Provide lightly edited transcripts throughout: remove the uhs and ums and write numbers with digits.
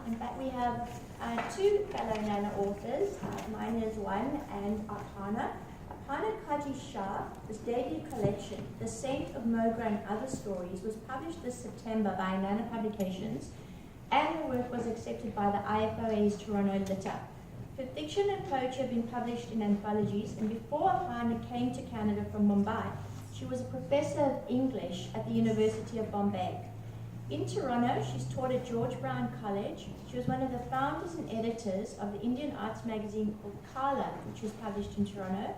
In fact, we have two fellow Nana authors. Mine is one, and Aparna. Aparna Kaji Shah's debut collection, The Saint of Mogra and Other Stories, was published this September by Nana Publications, and her work was accepted by the IFOA's Toronto Litter. Her fiction and poetry have been published in anthologies, and before Aparna came to Canada from Mumbai, she was a professor of English at the University of Bombay. In Toronto, she's taught at George Brown College. She was one of the founders and editors of the Indian arts magazine called Kala, which was published in Toronto.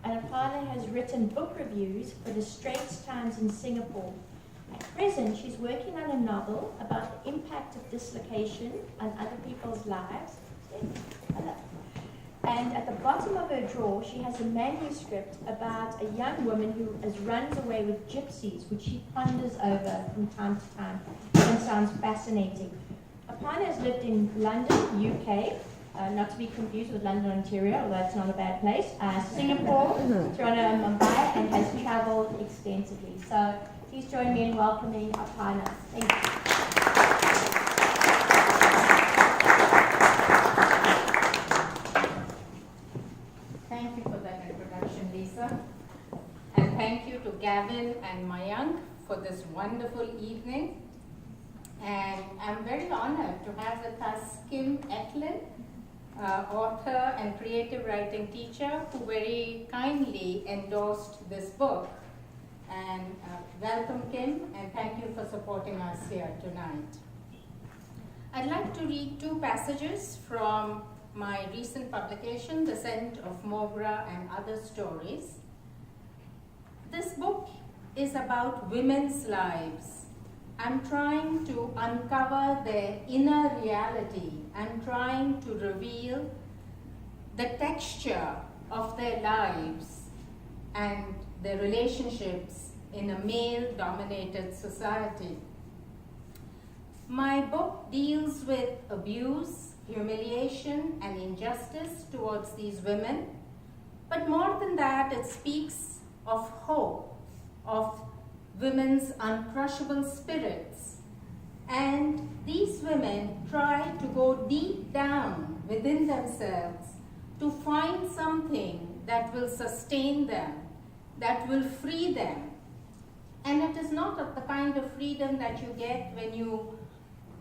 And Aparna has written book reviews for the Straits Times in Singapore. At present, she's working on a novel about the impact of dislocation on other people's lives. And at the bottom of her drawer, she has a manuscript about a young woman who runs away with gypsies, which she ponders over from time to time. It sounds fascinating. Aparna has lived in London, UK, not to be confused with London, Ontario, although it's not a bad place, Singapore, Toronto, and Mumbai, and has traveled extensively. So please join me in welcoming Aparna. Thank you. Thank you for that introduction, Lisa. And thank you to Gavin and Mayank for this wonderful evening. And I'm very honored to have with us Kim Eklund, author and creative writing teacher, who very kindly endorsed this book. And welcome, Kim, and thank you for supporting us here tonight. I'd like to read two passages from my recent publication, The Scent of Mogra and Other Stories. This book is about women's lives. I'm trying to uncover their inner reality. I'm trying to reveal the texture of their lives and their relationships in a male-dominated society. My book deals with abuse, humiliation, and injustice towards these women. But more than that, it speaks of hope, of women's uncrushable spirits. And these women try to go deep down within themselves to find something that will sustain them, that will free them. And it is not the kind of freedom that you get when you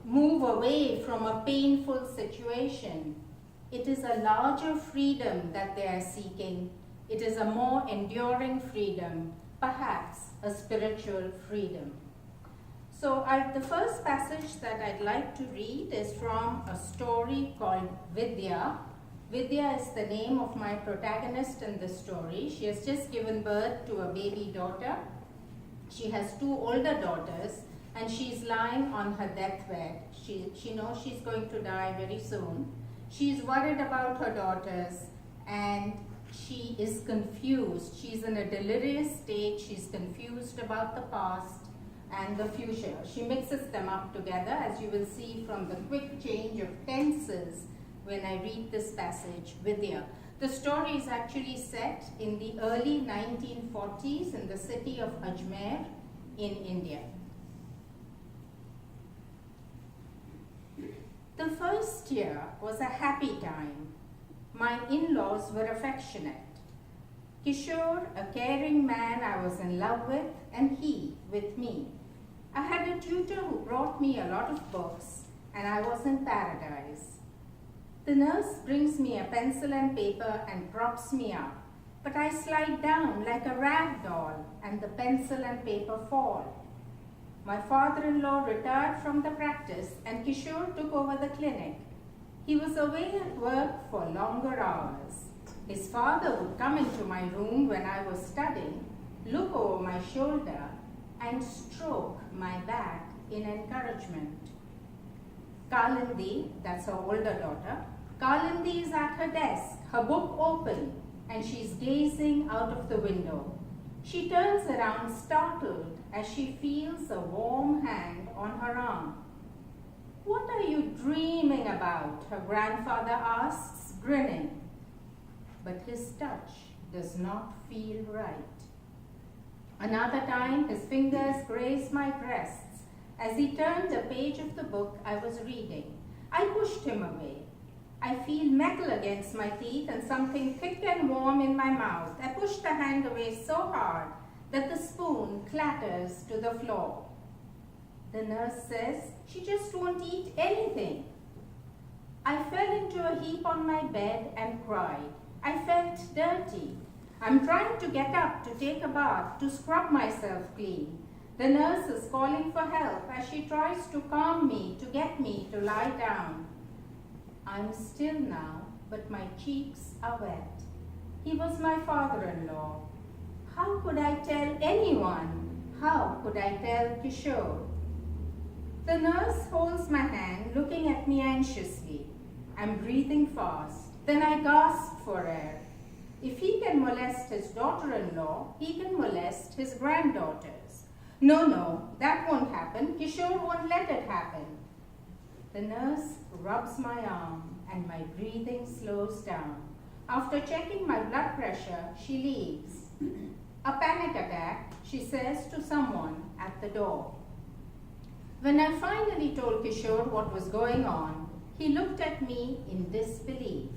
move away from a painful situation. It is a larger freedom that they are seeking. It is a more enduring freedom, perhaps a spiritual freedom. So the first passage that I'd like to read is from a story called Vidya. Vidya is the name of my protagonist in this story. She has just given birth to a baby daughter. She has two older daughters, and she's lying on her deathbed. She knows she's going to die very soon. She's worried about her daughters, and she is confused. She's in a delirious state. She's confused about the past and the future. She mixes them up together, as you will see from the quick change of tenses when I read this passage, Vidya. The story is actually set in the early 1940s in the city of Ajmer in India. The first year was a happy time. My in-laws were affectionate. Kishore, a caring man I was in love with, and he with me. I had a tutor who brought me a lot of books, and I was in paradise. The nurse brings me a pencil and paper and props me up, but I slide down like a rag doll, and the pencil and paper fall. My father-in-law retired from the practice, and Kishore took over the clinic. He was away at work for longer hours. His father would come into my room when I was studying, look over my shoulder, and stroke my back in encouragement. Kalindi, that's her older daughter, Kalindi is at her desk, her book open, and she's gazing out of the window. She turns around startled as she feels a warm hand on her arm. "What are you dreaming about?" her grandfather asks, grinning. But his touch does not feel right. Another time, his fingers grazed my breasts as he turned a page of the book I was reading. I pushed him away. I feel metal against my teeth and something thick and warm in my mouth. I push the hand away so hard that the spoon clatters to the floor. The nurse says she just won't eat anything. I fell into a heap on my bed and cried. I felt dirty. I'm trying to get up to take a bath, to scrub myself clean. The nurse is calling for help as she tries to calm me, to get me to lie down. I'm still now, but my cheeks are wet. He was my father-in-law. How could I tell anyone? How could I tell Kishore? The nurse holds my hand, looking at me anxiously. I'm breathing fast. Then I gasp for air. If he can molest his daughter-in-law, he can molest his granddaughters. No, that won't happen. Kishore won't let it happen. The nurse rubs my arm and my breathing slows down. After checking my blood pressure, she leaves. A panic attack, she says to someone at the door. When I finally told Kishore what was going on, he looked at me in disbelief.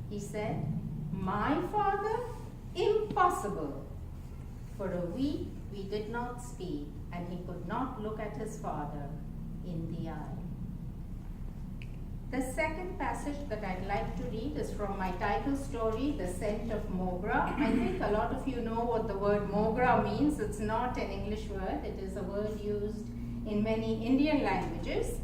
He said, "My father? Impossible." For a week, we did not speak, and he could not look at his father in the eye. The second passage that I'd like to read is from my title story, The Scent of Mogra. I think a lot of you know what the word Mogra means. It's not an English word. It is a word used in many Indian languages.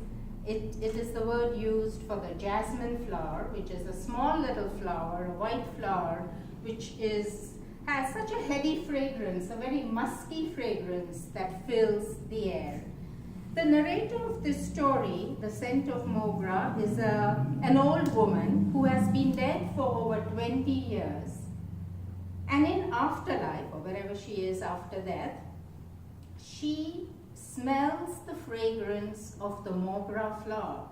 It is the word used for the jasmine flower, which is a small little flower, a white flower, which has such a heady fragrance, a very musky fragrance that fills the air. The narrator of this story, The Scent of Mogra, is an old woman who has been dead for over 20 years. And in afterlife, or wherever she is after death, she smells the fragrance of the Mogra flower.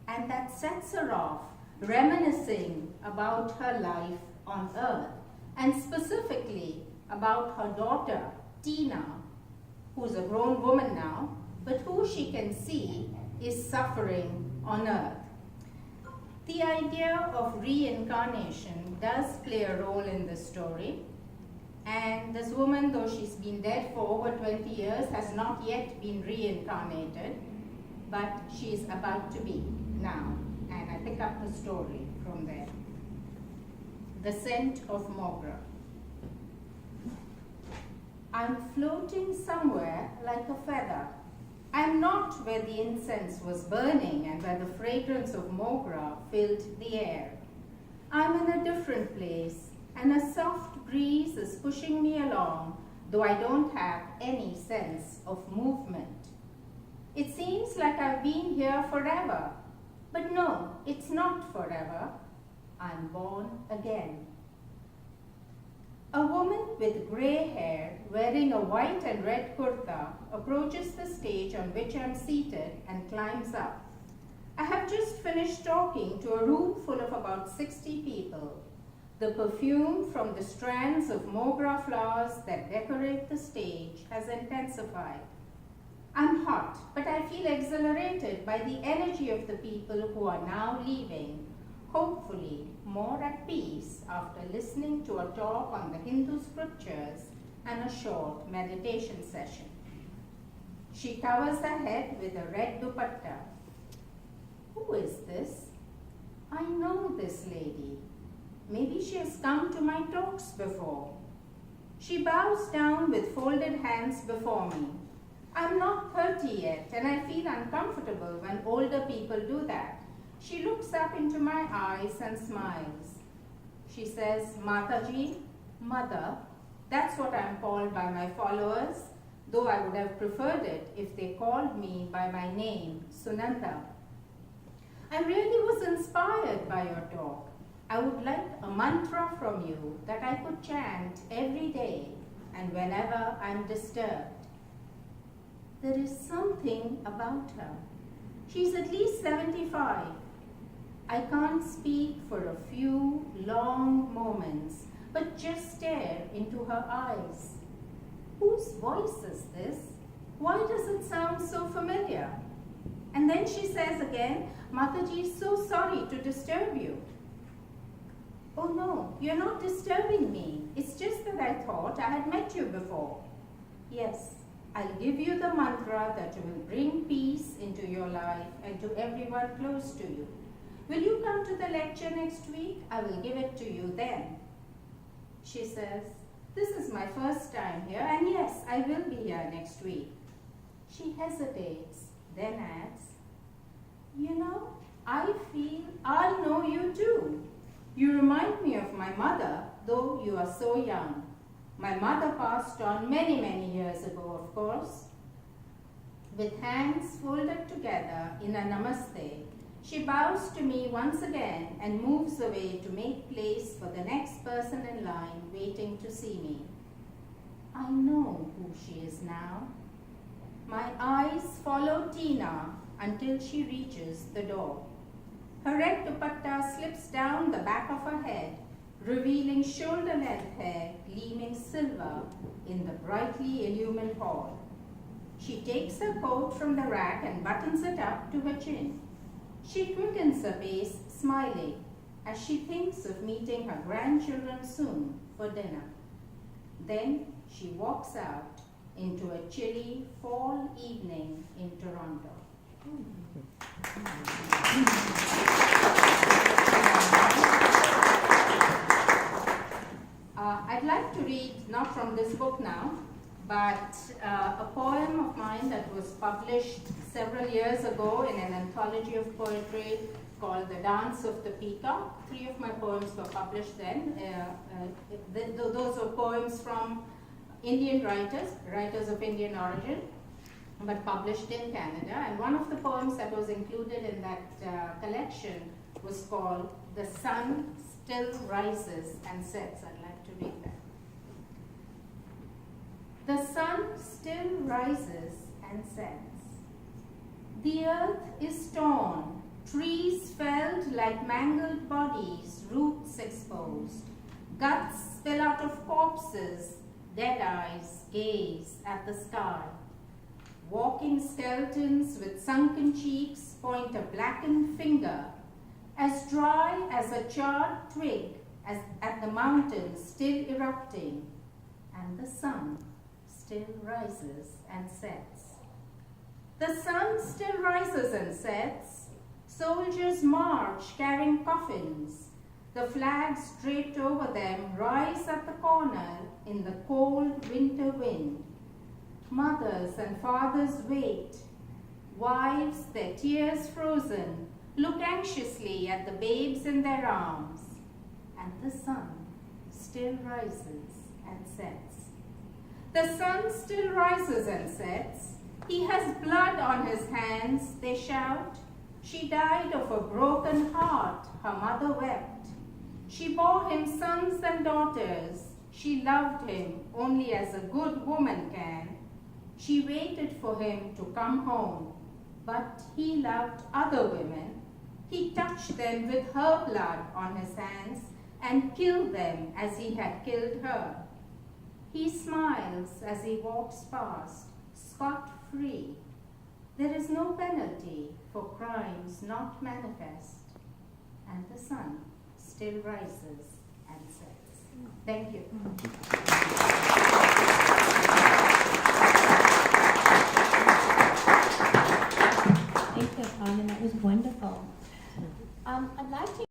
And that sets her off, reminiscing about her life on earth, and specifically about her daughter, Tina, who's a grown woman now, but who she can see is suffering on earth. The idea of reincarnation does play a role in this story. And this woman, though she's been dead for over 20 years, has not yet been reincarnated, but she's about to be now. And I pick up the story from there. The Scent of Mogra. I'm floating somewhere like a feather. I'm not where the incense was burning and where the fragrance of Mogra filled the air. I'm in a different place, and a soft breeze is pushing me along, though I don't have any sense of movement. It seems like I've been here forever, but no, it's not forever. I'm born again. A woman with grey hair, wearing a white and red kurta, approaches the stage on which I'm seated and climbs up. I have just finished talking to a room full of about 60 people. The perfume from the strands of Mogra flowers that decorate the stage has intensified. I'm hot, but I feel exhilarated by the energy of the people who are now leaving, hopefully more at peace after listening to a talk on the Hindu scriptures and a short meditation session. She covers her head with a red dupatta. Who is this? I know this lady. Maybe she has come to my talks before. She bows down with folded hands before me. I'm not 30 yet, and I feel uncomfortable when older people do that. She looks up into my eyes and smiles. She says, Mataji, Mother. That's what I'm called by my followers, though I would have preferred it if they called me by my name, Sunanta. I really was inspired by your talk. I would like a mantra from you that I could chant every day and whenever I'm disturbed. There is something about her. She's at least 75. I can't speak for a few long moments, but just stare into her eyes. Whose voice is this? Why does it sound so familiar? And then she says again, Mataji is so sorry to disturb you. Oh no, you're not disturbing me. It's just that I thought I had met you before. Yes, I'll give you the mantra that will bring peace into your life and to everyone close to you. Will you come to the lecture next week? I will give it to you then. She says, this is my first time here, and yes, I will be here next week. She hesitates, then adds, you know, I feel I know you too. You remind me of my mother, though you are so young. My mother passed on many, many years ago, of course. With hands folded together in a namaste, she bows to me once again and moves away to make place for the next person in line waiting to see me. I know who she is now. My eyes follow Tina until she reaches the door. Her red dupatta slips down the back of her head, revealing shoulder-length hair gleaming silver in the brightly illumined hall. She takes her coat from the rack and buttons it up to her chin. She quickens her pace, smiling, as she thinks of meeting her grandchildren soon for dinner. Then she walks out into a chilly fall evening in Toronto. I'd like to read, not from this book now, but a poem of mine that was published several years ago in an anthology of poetry called The Dance of the Peacock. 3 of my poems were published then. Those were poems from Indian writers of Indian origin, but published in Canada. And one of the poems that was included in that collection was called The Sun Still Rises and Sets. I'd like to read that. The sun still rises and sets. The earth is torn, trees felled like mangled bodies, roots exposed. Guts spill out of corpses, dead eyes gaze at the sky. Walking skeletons with sunken cheeks point a blackened finger, as dry as a charred twig at the mountains still erupting, and the sun still rises and sets. The sun still rises and sets. Soldiers march carrying coffins. The flags draped over them rise at the corner in the cold winter wind. Mothers and fathers wait. Wives, their tears frozen, look anxiously at the babes in their arms. And the sun still rises and sets. The sun still rises and sets. He has blood on his hands, they shout. She died of a broken heart, her mother wept. She bore him sons and daughters. She loved him only as a good woman can. She waited for him to come home, but he loved other women. He touched them with her blood on his hands and killed them as he had killed her. He smiles as he walks past, scot-free. There is no penalty for crimes not manifest, and the sun still rises and sets. Thank you. Thank you, Aparna. That was wonderful. I'd like to